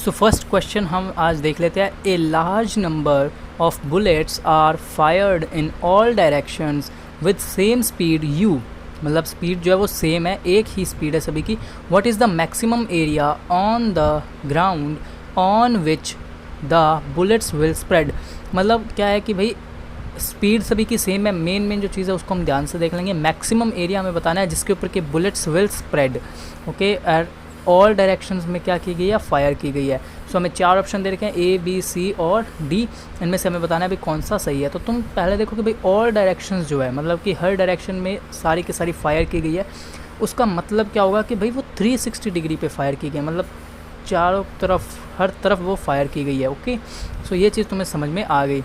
So first question हम आज देख लेते हैं। A large number of bullets are fired in all directions with same speed u, मतलब स्पीड जो है वो सेम है, एक ही स्पीड है सभी की। What is the maximum area on the ground on which the bullets will spread. मतलब क्या है कि भाई स्पीड सभी की सेम है, मेन जो चीज़ है उसको हम ध्यान से देख लेंगे। मैक्सिमम एरिया हमें बताना है जिसके ऊपर कि bullets will spread, okay, at all directions में क्या की गई है, फायर की गई है। सो हमें चार ऑप्शन दे रखे हैं, ए बी सी और डी, इनमें से हमें बताना है भाई कौन सा सही है। तो तुम पहले देखो कि भाई ऑल डायरेक्शंस जो है मतलब कि हर डायरेक्शन में सारी की सारी फायर की गई है, उसका मतलब क्या होगा कि भाई वो 360 डिग्री पे फायर की गई है, मतलब चारों तरफ हर तरफ वो फायर की गई है। ओके, सो ये चीज़ तुम्हें समझ में आ गई।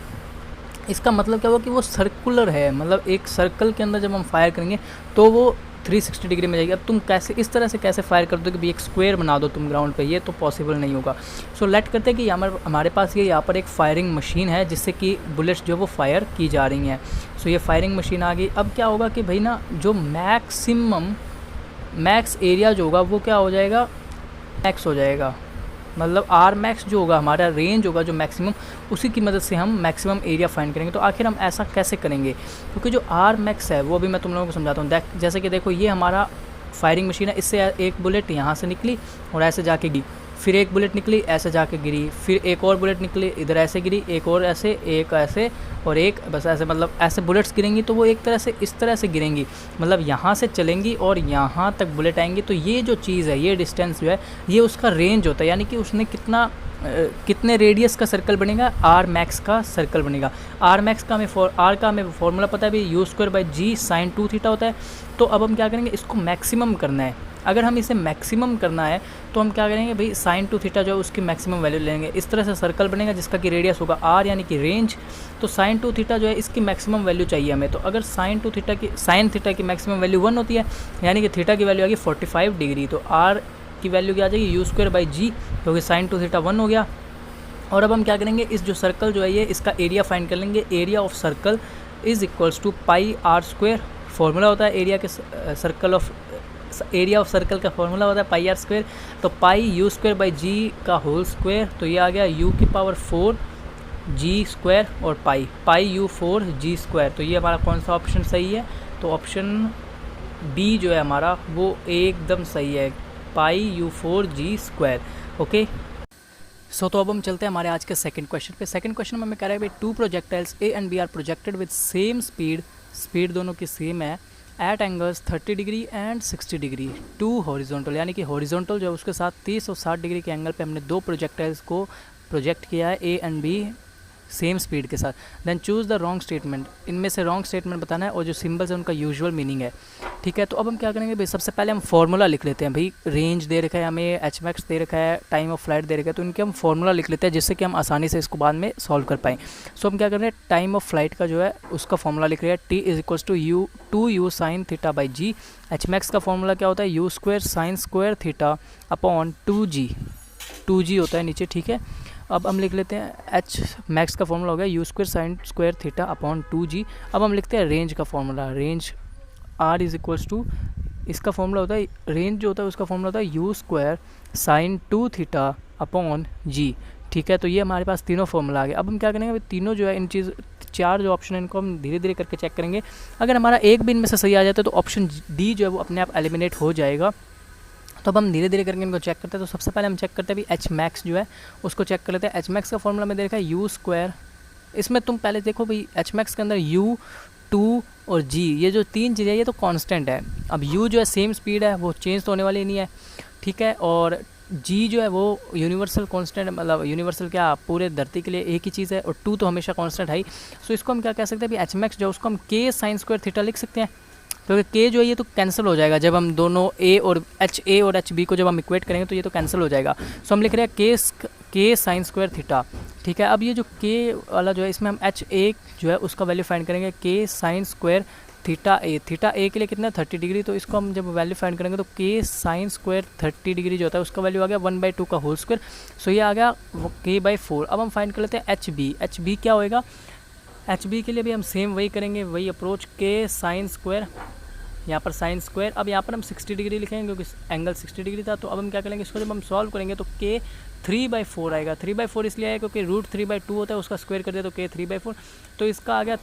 इसका मतलब क्या हुआ कि वो सर्कुलर है, मतलब एक सर्कल के अंदर जब हम फायर करेंगे तो वो 360 डिग्री में जाएगी। अब तुम कैसे इस तरह से कैसे फायर कर दो कि भाई एक स्क्वायर बना दो तुम ग्राउंड पे, ये तो पॉसिबल नहीं होगा। सो लेट करते हैं कि हमारे पास ये यहाँ पर एक फायरिंग मशीन है जिससे कि बुलेट्स जो वो फायर की जा रही हैं। सो ये फायरिंग मशीन आ गई। अब क्या होगा कि भाई ना जो मैक्स एरिया जो होगा वो क्या हो जाएगा, मैक्स हो जाएगा, मतलब आर मैक्स जो होगा हमारा रेंज होगा जो मैक्सिमम, उसी की मदद से हम मैक्सिमम एरिया फाइंड करेंगे। तो आखिर हम ऐसा कैसे करेंगे, क्योंकि जो आर मैक्स है वो भी मैं तुम लोगों को समझाता हूँ। जैसे कि देखो ये हमारा फायरिंग मशीन है, इससे एक बुलेट यहाँ से निकली और ऐसे जाके गिरी, फिर एक बुलेट निकली ऐसे जाके गिरी, फिर एक और बुलेट निकली इधर ऐसे गिरी, एक और ऐसे, एक ऐसे और एक बस ऐसे, मतलब ऐसे बुलेट्स गिरेंगी तो वो एक तरह से इस तरह से गिरेंगी, मतलब यहाँ से चलेंगी और यहाँ तक बुलेट आएंगी। तो ये जो चीज़ है, ये डिस्टेंस जो है ये उसका रेंज होता है, यानी कि उसने कितने रेडियस का सर्कल बनेगा, आर मैक्स का सर्कल बनेगा। आर मैक्स का हमें फॉर्मूला पता है भाई, u square by g sine 2 theta होता है। तो अब हम क्या करेंगे, इसको मैक्सिमम करना है। अगर हम इसे मैक्सिमम करना है तो हम क्या करेंगे भाई, साइन 2 थीटा जो है उसकी मैक्सिमम वैल्यू लेंगे। इस तरह से सर्कल बनेगा जिसका कि रेडियस होगा आर यानी कि रेंज। तो साइन 2 थीटा जो है इसकी मैक्सिमम वैल्यू चाहिए हमें। तो अगर साइन थीटा की मैक्सिमम वैल्यू 1 होती है, यानी कि थीटा की वैल्यू आ गई 45 डिग्री। तो आर की वैल्यू क्या आ जाएगी, यू स्क्वायर बाई जी, क्योंकि साइन 2 थीटा 1 हो गया। और अब हम क्या करेंगे, इस जो सर्कल जो है ये इसका एरिया फाइंड कर लेंगे। Area of circle is equals to pi r square. Formula होता है एरिया ऑफ सर्कल का फॉर्मूला होता है पाई आर स्क्वायर। तो pi u square by g का होल स्क्वायर, तो ये आ गया यू की पावर 4 जी स्क्वायर और पाई यू 4 जी स्क्वायर। तो ये हमारा कौन सा ऑप्शन सही है, तो ऑप्शन बी जो है हमारा वो एकदम सही है, pi u 4 g square. Okay, तो अब हम चलते हैं हमारे आज के सेकंड क्वेश्चन पे। सेकंड क्वेश्चन में हमें कह रहा है भाई two projectiles A and B are projected with same speed दोनों की सेम है, at angles 30 degree and 60 degree to horizontal, यानी कि हॉरिजॉन्टल जो है उसके साथ 30 और 60 डिग्री के एंगल पे हमने दो प्रोजेक्टाइल्स को प्रोजेक्ट किया है, A and B same speed के साथ। Then choose the wrong statement, इनमें से रॉन्ग स्टेटमेंट बताना है और जो सिंबल्स है उनका यूजुअल मीनिंग है। ठीक है, तो अब हम क्या करेंगे भाई, सबसे पहले हम फार्मूला लिख लेते हैं। भाई रेंज दे रखा है हमें, एच मैक्स दे रखा है, टाइम ऑफ फ्लाइट दे रखा है, तो इनके हम फार्मूला लिख लेते हैं जिससे कि हम आसानी से इसको बाद में सॉल्व कर पाएँ। सो हम क्या कर रहे हैं, टाइम ऑफ फ्लाइट का जो है उसका फार्मूला लिख रहे हैं, t is equals to u sine theta by g. H max का फार्मूला क्या होता है, u square sine square theta upon 2g होता है नीचे। ठीक है, अब हम लिख लेते हैं एच मैक्स का फॉर्मूला हो गया u square sine square theta upon 2g। अब हम लिखते हैं रेंज का formula, range R is equals to, इसका फॉर्मूला होता है, रेंज जो होता है उसका फॉर्मूला होता है u square sine 2 theta upon g. ठीक है, तो ये हमारे पास तीनों फॉर्मूला आ गए। अब हम क्या करेंगे, तीनों जो है इन चीज़ चार जो ऑप्शन है इनको हम धीरे धीरे करके चेक करेंगे। अगर हमारा एक भी इनमें से सही आ जाता है तो ऑप्शन डी जो है वो अपने आप एलिमिनेट हो जाएगा। तो अब हम धीरे धीरे करके इनको चेक करते हैं। तो सबसे पहले हम चेक करते हैं अभी एच मैक्स जो है उसको चेक कर लेते हैं। एच मैक्स का फॉर्मूला में दे रखा है यू स्क्वायर, इसमें तुम पहले देखो भाई एच मैक्स के अंदर यू 2 और जी, ये जो तीन चीज़ें ये तो कांस्टेंट है। अब यू जो है सेम स्पीड है, वो चेंज तो होने वाली नहीं है। ठीक है, और जी जो है वो यूनिवर्सल कांस्टेंट, मतलब यूनिवर्सल क्या पूरे धरती के लिए एक ही चीज़ है, और 2 तो हमेशा कांस्टेंट है ही। सो इसको हम क्या कह सकते हैं, एच मैक्स जो है उसको हम के साइन स्क्वायर थीटा लिख सकते हैं, क्योंकि के जो है ये तो कैंसिल हो जाएगा जब हम दोनों ए और एच बी को जब हम इक्वेट करेंगे तो ये तो कैंसिल हो जाएगा। सो हम लिख रहे हैं के साइन स्क्वायर थीटा। ठीक है, अब ये जो के वाला जो है इसमें हम एच ए जो है उसका वैल्यू फाइंड करेंगे, के साइन स्क्वायर थीटा ए के लिए कितना 30 डिग्री। तो इसको हम जब वैल्यू फाइंड करेंगे तो के साइन स्क्वायर 30 डिग्री जो होता है उसका वैल्यू आ गया 1/2 का होल स्क्वायर। सो ये आ गया k/4। अब हम फाइंड कर लेते हैं एच बी क्या होएगा, एच बी के लिए भी हम सेम वही करेंगे, वही अप्रोच, के साइन स्क्वायर यहाँ पर साइन स्क्वायर, अब यहाँ पर हम 60 डिग्री लिखेंगे क्योंकि एंगल 60 डिग्री था। तो अब हम क्या करेंगे, इसको जब हम सॉल्व करेंगे तो k 3/4 आएगा। 3/4 इसलिए आएगा क्योंकि रूट 3/2 होता है, उसका स्क्वायर कर दिया तो k 3/4, तो इसका आ गया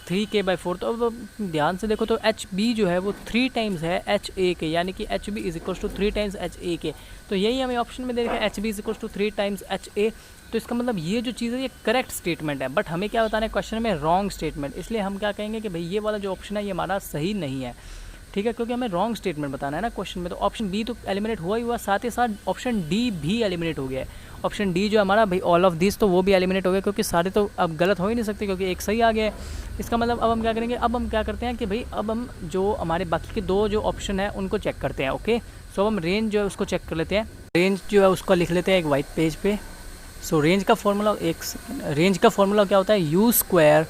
3k/4। तो अब ध्यान से देखो तो एच बी जो है वो 3 टाइम्स है एच ए के, यानी कि H B is equal to 3 times H A के। तो यही हमें ऑप्शन में दे रखा है H B is equal to 3 times H A. तो इसका मतलब ये जो चीज़ है ये करेक्ट स्टेटमेंट है, बट हमें क्या बताना है क्वेश्चन में रॉन्ग स्टेटमेंट, इसलिए हम क्या कहेंगे कि भाई ये वाला जो ऑप्शन है ये हमारा सही नहीं है, ठीक है, क्योंकि हमें रॉन्ग स्टेटमेंट बताना है ना क्वेश्चन में। तो ऑप्शन बी तो एलिमिनेट हुआ ही हुआ, साथ ही साथ ऑप्शन डी भी एलिमिनेट हो गया है। ऑप्शन डी जो हमारा भाई ऑल ऑफ दिस, तो वो भी एलिमिनेट हो गया क्योंकि सारे तो अब गलत हो ही नहीं सकते क्योंकि एक सही आ गया है। इसका मतलब अब हम क्या करेंगे, अब हम क्या करते हैं कि भाई अब हम जो हमारे बाकी के 2 जो ऑप्शन है उनको चेक करते हैं। ओके, सो हम रेंज जो है उसको चेक कर लेते हैं। रेंज जो है उसको लिख लेते हैं एक वाइट पेज पे। सो रेंज का फॉर्मूला रेंज का फॉर्मूला क्या होता है, u square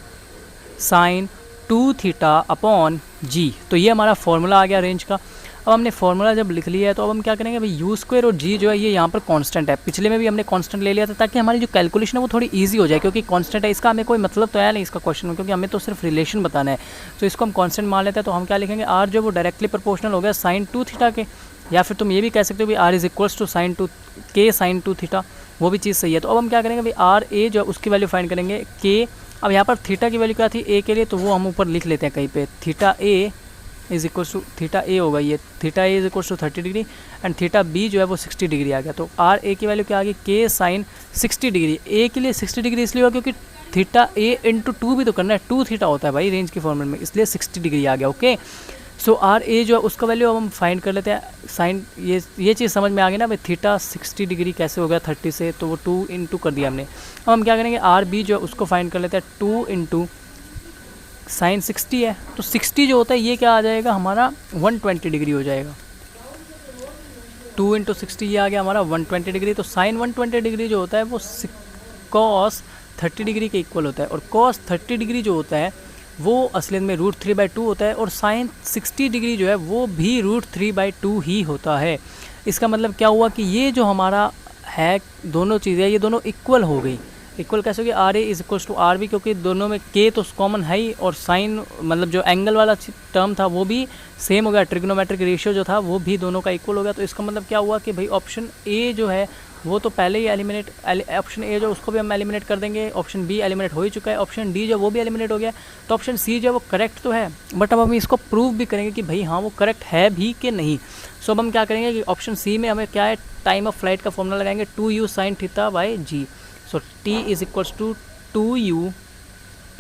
sine 2 theta upon g. तो ये हमारा फॉर्मूला आ गया रेंज का। अब हमने फॉर्मूला जब लिख लिया है तो अब हम क्या करेंगे भाई, यू स्क्वायर और जी जो है ये यहाँ पर कांस्टेंट है, पिछले में भी हमने कांस्टेंट ले लिया था ताकि हमारी जो कैलकुलेशन है वो थोड़ी इजी हो जाए, क्योंकि कांस्टेंट है इसका हमें कोई मतलब तो है नहीं इसका क्वेश्चन में, क्योंकि हमें तो सिर्फ रिलेशन बताना है। तो इसको हम कांस्टेंट मान लेते हैं। तो हम क्या लिखेंगे, आर जो वो डायरेक्टली प्रोपोर्शनल हो गया साइन 2 थीटा के, या फिर तुम ये भी कह सकते हो भी R is equals to sine 2 के साइन 2 थीटा, वो भी चीज़ सही है। तो अब हम क्या करेंगे भाई, आर ए जो उसकी वैल्यू फाइंड करेंगे के। अब यहाँ पर थीटा की वैल्यू क्या थी ए के लिए, तो वो हम ऊपर लिख लेते हैं कहीं पे, theta A is equals to theta A होगा, ये theta A is equals to 30 degree and theta B जो है वो 60 डिग्री आ गया। तो आर ए की वैल्यू क्या आ गई, के साइन 60 डिग्री। ए के लिए 60 डिग्री इसलिए हुआ क्योंकि थीटा ए इंटू 2 भी तो करना है, 2 थीटा होता है भाई रेंज के फॉर्मेट में, इसलिए 60 डिग्री आ गया। ओके, सो आर ए जो है उसका वैल्यू अब हम फाइंड कर लेते हैं। साइन ये चीज़ समझ में आ गई ना भाई, थीटा 60 डिग्री कैसे हो गया 30 से, तो वो 2 इंटू कर दिया हमने। अब हम क्या करेंगे, आर बी जो है उसको फाइंड कर लेते हैं, 2 इंटू साइन 60 है, तो 60 जो होता है ये क्या आ जाएगा हमारा 120 डिग्री हो जाएगा। 2 इंटू 60 ये आ गया हमारा 120 डिग्री। तो साइन 120 डिग्री जो होता है वो कॉस 30 डिग्री के इक्वल होता है, और कॉस 30 डिग्री जो होता है वो असलियत में √3/2 होता है, और साइन 60 डिग्री जो है वो भी √3/2 ही होता है। इसका मतलब क्या हुआ कि ये जो हमारा है दोनों चीज़ें ये दोनों इक्वल हो गई। इक्वल कैसे होगी, R A is equals to R B, क्योंकि दोनों में के तो कॉमन है ही, और साइन मतलब जो एंगल वाला टर्म था वो भी सेम हो गया, ट्रिग्नोमेट्रिक रेशियो जो था वो भी दोनों का इक्वल हो गया। तो इसका मतलब क्या हुआ कि भाई ऑप्शन ए जो है वो तो पहले ही एलिमिनेट, ऑप्शन ए जो उसको भी हम एलिमिनेट कर देंगे, ऑप्शन बी एलिमिनेट हो ही चुका है, ऑप्शन डी जो वो भी एलिमिनेट हो गया। तो ऑप्शन सी जो है वो करेक्ट तो है, बट अब हम इसको प्रूव भी करेंगे कि भाई हाँ वो करेक्ट है भी कि नहीं। सो अब हम क्या करेंगे कि ऑप्शन सी में हमें क्या है, टाइम ऑफ फ्लाइट का फॉर्मूला लगाएंगे 2u sine theta by g. So t is equals to 2u,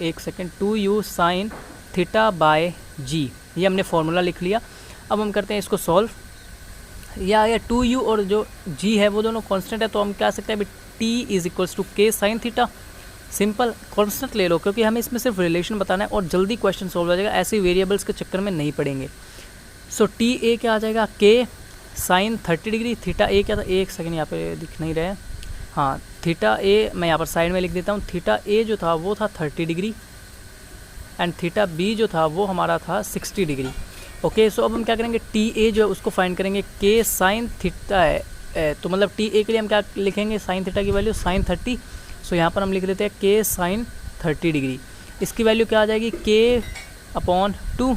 एक second, 2u sine theta by g, ये हमने फॉर्मूला लिख लिया। अब हम करते हैं इसको सॉल्व। या 2u और जो g है वो दोनों कांस्टेंट है, तो हम क्या सकते हैं t इज इक्वल्स टू के साइन थीटा। सिंपल कांस्टेंट ले लो क्योंकि हमें इसमें सिर्फ रिलेशन बताना है और जल्दी क्वेश्चन सॉल्व हो जाएगा, ऐसे वेरिएबल्स के चक्कर में नहीं पड़ेंगे। सो टी ए क्या आ जाएगा, के साइन 30 डिग्री, थीटा ए क्या था, एक सेकेंड यहाँ पे दिख नहीं रहा है, हाँ थीटा ए मैं यहाँ पर साइड में लिख देता हूँ। थीटा ए जो था वो था 30 डिग्री एंड थीटा बी जो था वो हमारा था 60 डिग्री। ओके, सो अब हम क्या करेंगे, टी ए जो है उसको फाइंड करेंगे, के साइन थीटा है, तो मतलब टी ए के लिए हम क्या लिखेंगे, साइन थीटा की वैल्यू साइन 30। सो यहाँ पर हम लिख देते हैं के साइन 30 डिग्री, इसकी वैल्यू क्या आ जाएगी, के अपॉन 2,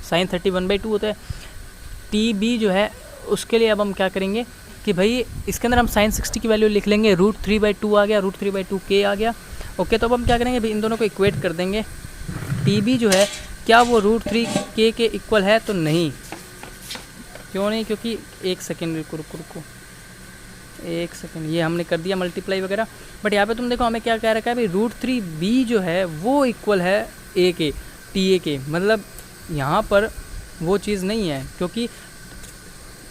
साइन 30 1/2 होता है। टी बी जो है उसके लिए अब हम क्या करेंगे कि भाई इसके अंदर हम साइन 60 की वैल्यू लिख लेंगे, √3/2 आ गया, √3/2 के आ गया। ओके, तो अब हम क्या करेंगे भाई इन दोनों को इक्वेट कर देंगे। टी बी जो है क्या वो √3 के इक्वल है, तो नहीं, क्यों नहीं, क्योंकि एक सेकेंड रुको एक सेकेंड, ये हमने कर दिया मल्टीप्लाई वगैरह, बट यहाँ पे तुम देखो हमें क्या कह रखा है भाई, √3 बी जो है वो इक्वल है ए के, टी ए के, मतलब यहाँ पर वो चीज़ नहीं है क्योंकि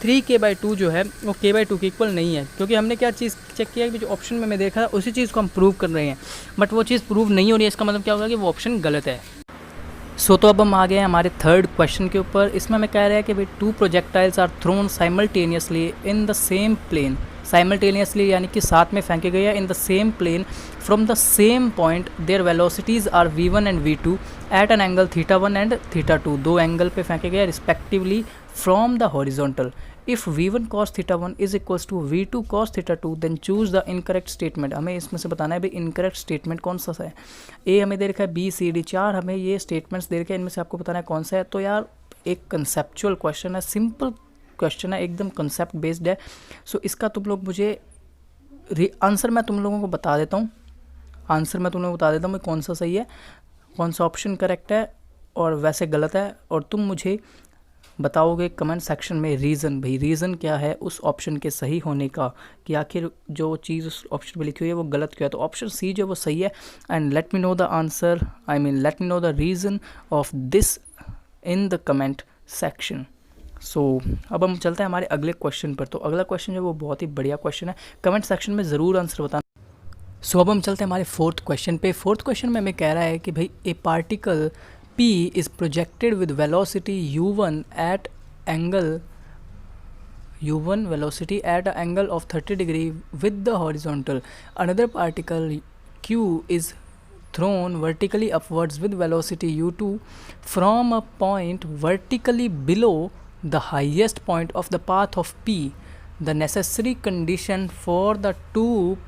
3k/2 जो है वो k/2 के इक्वल नहीं है, क्योंकि हमने क्या चीज़ चेक किया कि जो ऑप्शन में मैं देखा उसी चीज़ को हम प्रूव कर रहे हैं, बट वो चीज़ प्रूव नहीं हो रही है। इसका मतलब क्या होगा कि वो ऑप्शन गलत है। सो तो अब हम आ गए हैं हमारे थर्ड क्वेश्चन के ऊपर। इसमें हमें कह रहा है कि भाई 2 projectiles are thrown simultaneously in the same plane, simultaneously यानी कि साथ में फेंके गए हैं, in the same plane from the same point, their velocities are v1 and v2 at an angle θ1 and θ2, दो एंगल पे फेंके गए respectively from the horizontal. If v1 cos θ1 is equals to v2 cos θ2 then choose the incorrect statement. हमें इसमें से बताना है भाई इनकरेक्ट स्टेटमेंट कौन सा है। ए हमें दे रखा है, बी सी डी, 4 हमें ये स्टेटमेंट्स दे रखे हैं, इनमें से आपको बताना है कौन सा है। तो यार एक कंसेप्चुअल क्वेश्चन है, सिंपल क्वेश्चन है, एकदम कंसेप्ट बेस्ड है। सो इसका तुम लोग मुझे आंसर मैं तुम लोगों को बता देता हूँ, कौन सा सही है, कौन सा ऑप्शन करेक्ट है और वैसे गलत है, और तुम मुझे बताओगे कमेंट सेक्शन में रीज़न, भाई रीज़न क्या है उस ऑप्शन के सही होने का, कि आखिर जो चीज़ उस ऑप्शन में लिखी हुई है वो गलत क्यों है। तो ऑप्शन सी जो वो सही है, and let me know the answer, let me know the reason of this in the comment section. So अब हम चलते हैं हमारे अगले क्वेश्चन पर। तो अगला क्वेश्चन जो वो बहुत ही बढ़िया क्वेश्चन है, कमेंट सेक्शन में ज़रूर आंसर बताना। सो अब हम चलते हैं हमारे फोर्थ क्वेश्चन पे। फोर्थ क्वेश्चन में हमें कह रहा है कि भाई ए particle P is projected with velocity u1 at angle u1 velocity at an angle of 30 degree with the horizontal. Another particle Q is thrown vertically upwards with velocity u2 from a point vertically below the highest point of the path of P. The necessary condition for the two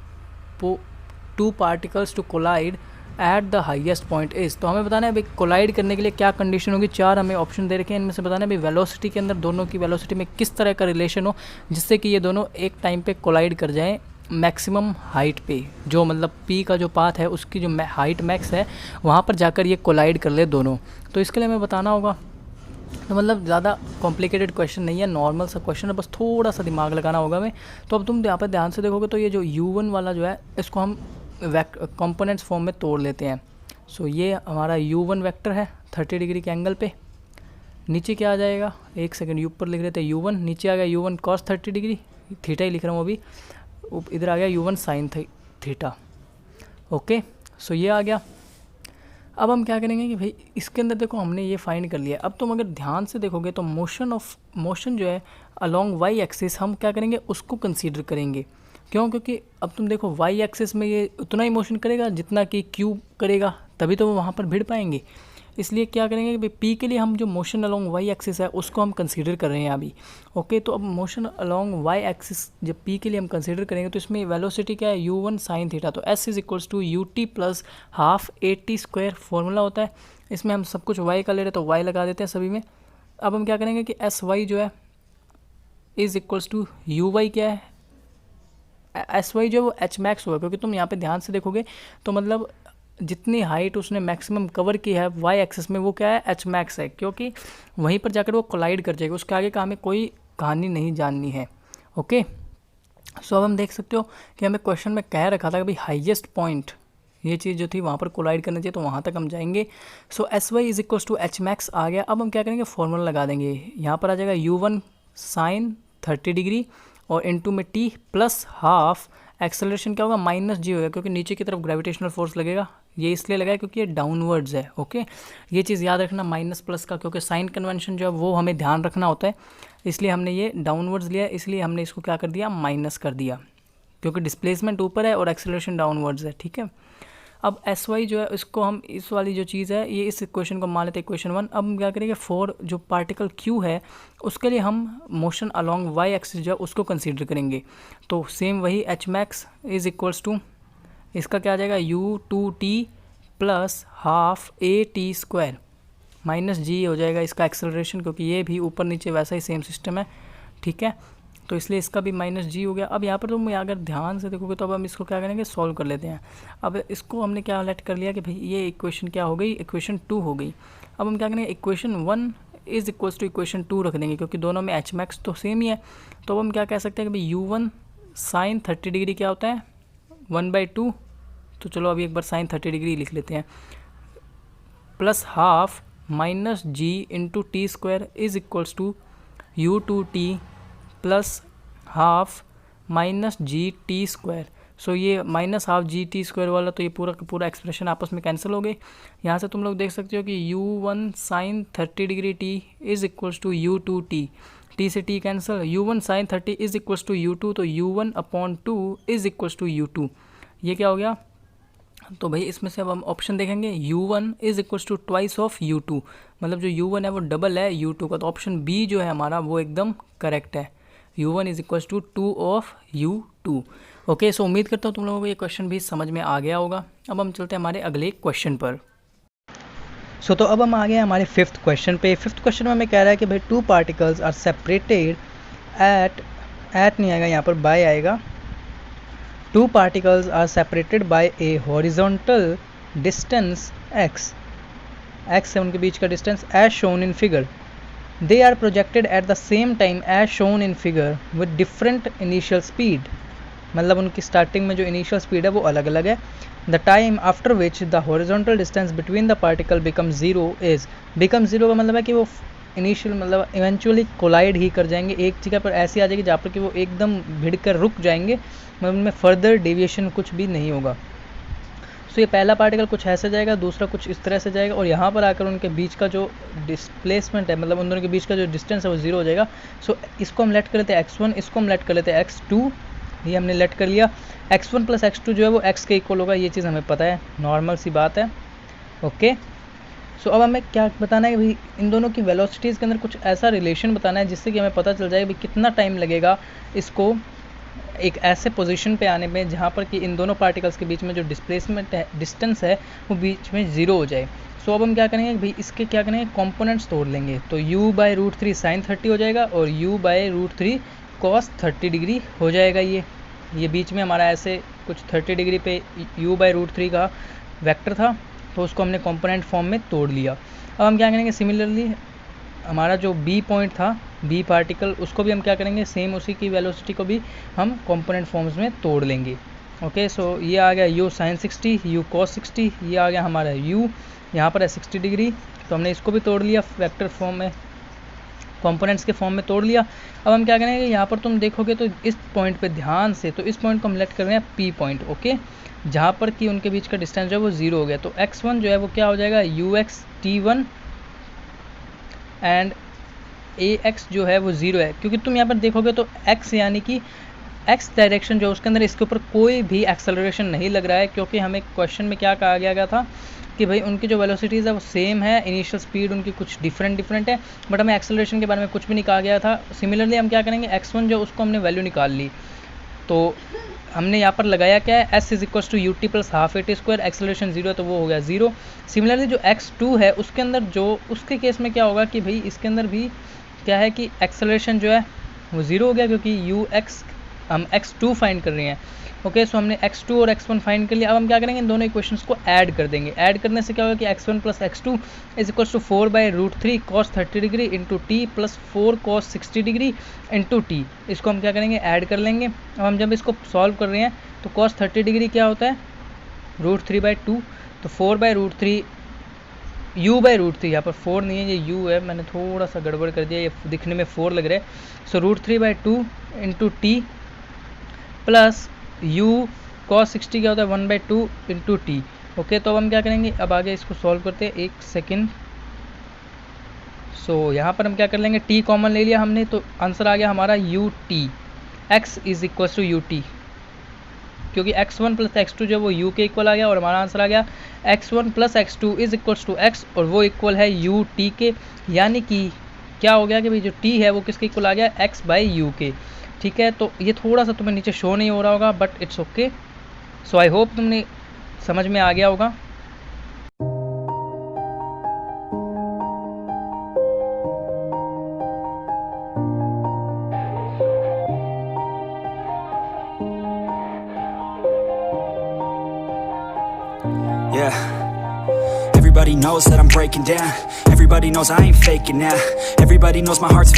particles to collide at the highest point is. तो हमें बताना है भाई collide करने के लिए क्या condition होगी। 4 हमें ऑप्शन दे रखे हैं, इनमें से बताना है भाई वेलोसिटी के अंदर दोनों की वेलोसिटी में किस तरह का रिलेशन हो जिससे कि ये दोनों एक टाइम पे कोलाइड कर जाएं मैक्सिमम हाइट पे, जो मतलब पी का जो पाथ है उसकी जो हाइट मैक्स है वहाँ पर जाकर ये कोलाइड कर ले दोनों। तो इसके लिए हमें बताना होगा, तो मतलब ज़्यादा कॉम्प्लिकेटेड क्वेश्चन नहीं है, नॉर्मल सा क्वेश्चन है, बस थोड़ा सा दिमाग लगाना होगा हमें। तो अब तुम यहाँ पर ध्यान से देखोगे तो ये जो u1 वाला जो है इसको हम कंपोनेंट्स फॉर्म में तोड़ लेते हैं। सो ये हमारा u1 वेक्टर है 30 डिग्री के एंगल पे, नीचे क्या आ जाएगा, एक सेकंड ऊपर लिख लेते हैं u1, नीचे आ गया u1 cos 30 डिग्री, थीटा ही लिख रहा हूँ अभी, इधर आ गया u1 sin थीटा। ओके, सो ये आ गया। अब हम क्या करेंगे कि भाई इसके अंदर देखो हमने ये फाइंड कर लिया। अब तुम अगर ध्यान से देखोगे तो मोशन जो है अलोंग वाई एक्सिस हम क्या करेंगे उसको कंसीडर करेंगे। क्यों? क्योंकि अब तुम देखो वाई एक्सिस में ये उतना ही मोशन करेगा जितना कि क्यू करेगा, तभी तो वो वहाँ पर भिड़ पाएंगे। इसलिए क्या करेंगे कि भाई पी के लिए हम जो मोशन अलोंग वाई एक्सिस है उसको हम कंसीडर कर रहे हैं अभी। ओके, तो अब मोशन अलोंग वाई एक्सिस जब पी के लिए हम कंसीडर करेंगे तो इसमें वेलोसिटी क्या है u1 sin थीटा, तो s is equals to ut plus half at square formula होता है। इसमें हम सब कुछ y का ले रहे तो y लगा देते हैं सभी में। अब हम क्या करेंगे कि sy जो है इज इक्वल्स टू uy क्या है, sy जो है वो h मैक्स होगा, क्योंकि तुम यहाँ पे ध्यान से देखोगे तो मतलब जितनी हाइट उसने मैक्सिमम कवर की है वाई एक्सिस में वो क्या है h मैक्स है, क्योंकि वहीं पर जाकर वो कोलाइड कर जाएगा, उसके आगे का हमें कोई कहानी नहीं जाननी है। ओके, सो अब हम देख सकते हो कि हमें क्वेश्चन में कह रखा था कि भाई हाईएस्ट पॉइंट ये चीज़ जो थी वहाँ पर कोलाइड करना चाहिए, तो वहाँ तक हम जाएंगे। So sy is equals to h max आ गया। अब हम क्या करेंगे फॉर्मूला लगा देंगे, यहाँ पर आ जाएगा u1 sin 30 डिग्री और इनटू में t प्लस हाफ, एक्सेलरेशन क्या होगा माइनस जी होगा, क्योंकि नीचे की तरफ ग्रेविटेशनल फोर्स लगेगा, ये इसलिए लगा है क्योंकि ये डाउनवर्ड्स है। ओके, ये चीज़ याद रखना माइनस प्लस का, क्योंकि साइन कन्वेंशन जो है वो हमें ध्यान रखना होता है, इसलिए हमने ये डाउनवर्ड्स लिया, इसलिए हमने इसको क्या कर दिया माइनस कर दिया, क्योंकि डिस्प्लेसमेंट ऊपर है और एक्सेलरेशन डाउनवर्ड्स है। ठीक है, अब sy जो है इसको हम इस वाली जो चीज़ है ये इस इक्वेशन को मान लेते हैं इक्वेशन 1। अब हम क्या करेंगे फॉर जो पार्टिकल q है उसके लिए हम मोशन अलोंग y एक्सिस जो है उसको कंसीडर करेंगे। तो सेम वही h max is equals to इसका क्या आ जाएगा u2t plus half at square minus g हो जाएगा इसका एक्सेलरेशन, क्योंकि ये भी ऊपर नीचे वैसा ही सेम सिस्टम है। ठीक है, तो इसलिए इसका भी माइनस जी हो गया। अब यहाँ पर तुम अगर ध्यान से देखोगे तो अब हम इसको क्या करेंगे सॉल्व कर लेते हैं। अब इसको हमने क्या लेट कर लिया कि भाई ये इक्वेशन क्या हो गई, इक्वेशन 2 हो गई। अब हम क्या करेंगे equation 1 is equals to equation 2 रख देंगे, क्योंकि दोनों में h मैक्स तो सेम ही है। तो अब हम क्या कह सकते हैं कि भाई u1 sin 30 डिग्री क्या होता है 1/2, तो चलो अभी एक बार sin 30 डिग्री लिख लेते हैं, plus half minus g into t square is equals to u2t plus half minus g t square. So ये minus half g t square वाला तो ये पूरा का पूरा एक्सप्रेशन आपस में कैंसिल हो गई। यहाँ से तुम लोग देख सकते हो कि u1 sin 30 degree t is equals to u2t, t से t cancel, u1 sin 30 is equals to u2, तो u1/2 is equals to u2, ये क्या हो गया। तो भाई इसमें से अब हम ऑप्शन देखेंगे u1 is equals to twice of u2, मतलब जो u1 है वो डबल है u2 का, तो ऑप्शन बी जो है हमारा वो एकदम करेक्ट है, u1 is equals to 2 of u2। Okay, so उम्मीद करता हूँ तुम लोगों को ये क्वेश्चन भी समझ में आ गया होगा। अब हम चलते हैं हमारे अगले क्वेश्चन पर। सो तो अब हम आ गए हमारे फिफ्थ क्वेश्चन पे। फिफ्थ क्वेश्चन में हमें कह रहा है कि भाई two particles are separated at नहीं आएगा यहाँ पर, बाय आएगा। Two particles are separated by a horizontal distance x है उनके बीच का distance, as shown in figure. They are projected at the same time as shown in figure with different initial speed. मतलब उनकी स्टार्टिंग में जो initial speed है वो अलग अलग है। The time after which the horizontal distance between the particle become zero is, become zero का मतलब है कि वो इनिशियल मतलब इवेंचुअली कोलाइड ही कर जाएंगे, एक जगह पर ऐसी आ जाएगी जहाँ पर कि वो एकदम भिड़ कर रुक जाएंगे, मतलब उनमें फर्दर डेविएशन कुछ भी नहीं होगा। सो ये पहला पार्टिकल कुछ ऐसे जाएगा, दूसरा कुछ इस तरह से जाएगा, और यहाँ पर आकर उनके बीच का जो डिस्प्लेसमेंट है, मतलब उन दोनों के बीच का जो डिस्टेंस है वो जीरो हो जाएगा। सो इसको हम लेट कर लेते हैं x1, इसको हम लेट कर लेते हैं x2, ये हमने लेट कर लिया। x1 प्लस x2 जो है वो x के इक्वल होगा, ये चीज़ हमें पता है, नॉर्मल सी बात है। ओके, सो अब हमें क्या बताना है भाई, इन दोनों की वेलोसिटीज़ के अंदर कुछ ऐसा रिलेशन बताना है जिससे कि हमें पता चल जाए भाई कितना टाइम लगेगा इसको एक ऐसे पोजीशन पे आने में जहाँ पर कि इन दोनों पार्टिकल्स के बीच में जो डिस्प्लेसमेंट है, डिस्टेंस है, वो बीच में ज़ीरो हो जाए। सो अब हम क्या करेंगे भाई, इसके क्या करेंगे, कंपोनेंट्स तोड़ लेंगे। तो u/√3 sin 30 हो जाएगा और u/√3 cos 30 डिग्री हो जाएगा। ये बीच में हमारा ऐसे कुछ 30 डिग्री पे u/√3 का वेक्टर था, तो उसको हमने कंपोनेंट फॉर्म में तोड़ लिया। अब हम क्या करेंगे, सिमिलरली हमारा जो b पॉइंट था, b पार्टिकल, उसको भी हम क्या करेंगे, सेम उसी की वेलोसिटी को भी हम कंपोनेंट फॉर्म्स में तोड़ लेंगे। ओके, सो ये आ गया u sin 60, u cos 60, ये आ गया हमारा u, यहाँ पर है 60 डिग्री, तो हमने इसको भी तोड़ लिया वेक्टर फॉर्म में, कंपोनेंट्स के फॉर्म में तोड़ लिया। अब हम क्या करेंगे, यहाँ पर तुम देखोगे तो इस पॉइंट पे ध्यान से, तो इस पॉइंट को हम लेट कर रहे हैं p पॉइंट। ओके, जहाँ पर कि उनके बीच का डिस्टेंस जो है वो जीरो हो गया, तो x1 जो है वो क्या हो जाएगा, ux t1 एंड ax जो है वो ज़ीरो है, क्योंकि तुम यहाँ पर देखोगे तो x यानी कि x डायरेक्शन जो उसके अंदर इसके ऊपर कोई भी एक्सेलरेशन नहीं लग रहा है, क्योंकि हमें क्वेश्चन में क्या कहा गया था कि भाई उनकी जो वेलोसिटीज़ है वो सेम है, इनिशियल स्पीड उनकी कुछ डिफरेंट है, बट हमें एक्सेलरेशन के बारे में कुछ भी नहीं कहा गया था। सिमिलरली हम क्या करेंगे, x1 जो उसको हमने वैल्यू निकाल ली, तो हमने यहाँ पर लगाया क्या है, s = ut + ½ at², acceleration zero है तो वो हो गया जीरो। सिमिलरली जो x2 है उसके अंदर जो उसके केस में क्या होगा कि भाई इसके अंदर भी क्या है कि एक्सेलरेशन जो है वो ज़ीरो हो गया, क्योंकि हम x2 फाइंड कर रहे हैं। ओके, सो हमने x2 और x1 फाइंड कर लिया। अब हम क्या करेंगे, इन दोनों इक्वेशंस को ऐड कर देंगे। ऐड करने से क्या होगा कि x1 + x2 = 4/√3 cos 30 degree into t + 4 cos 60 degree into t। इसको हम क्या करेंगे, ऐड कर लेंगे। अब हम जब इसको सॉल्व कर रहे हैं तो cos 30 डिग्री क्या होता है, √3/2, तो 4/√3 u/√3, यहाँ पर 4 नहीं है, ये u है, मैंने थोड़ा सा गड़बड़ कर दिया, ये दिखने में 4 लग रहा है। सो √3/2 into T plus u cos 60 क्या होता है, 1/2 इंटू टी। ओके, तो अब हम क्या करेंगे, अब आगे इसको सॉल्व करते हैं, एक सेकेंड। सो यहाँ पर हम क्या कर लेंगे, t कॉमन ले लिया हमने, तो आंसर आ गया हमारा ut, x = ut, क्योंकि x1 + x2 जो वो u के इक्वल आ गया, और हमारा आंसर आ गया x1 + x2 = x, और वो इक्वल है ut के, यानी कि क्या हो गया कि भाई जो t है वो किसके इक्वल आ गया, x/u के। ठीक है, तो ये थोड़ा सा तुम्हें नीचे शो नहीं हो रहा होगा, but it's okay. So I hope तुमने समझ में आ गया होगा। Yeah, everybody knows that I'm breaking down. Everybody knows I ain't faking now. Everybody knows my heart's